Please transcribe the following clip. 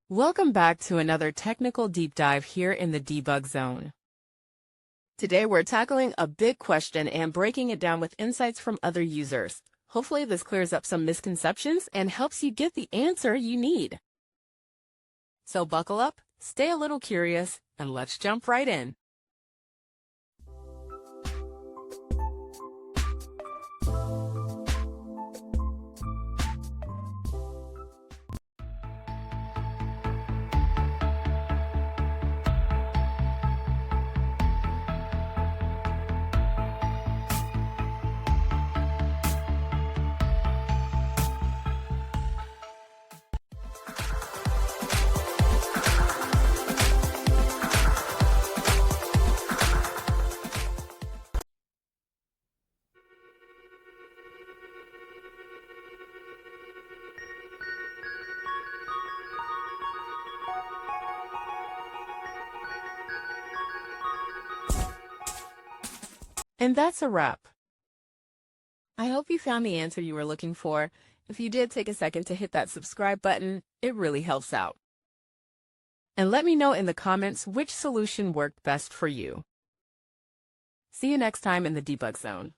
Welcome back to another technical deep dive here in the debug zone. Today we're tackling a big question and breaking it down with insights from other users. Hopefully this clears up some misconceptions and helps you get the answer you need. So buckle up, stay a little curious, and let's jump right in. And that's a wrap. I hope you found the answer you were looking for. If you did, take a second to hit that subscribe button. It really helps out. And let me know in the comments which solution worked best for you. See you next time in the debug zone.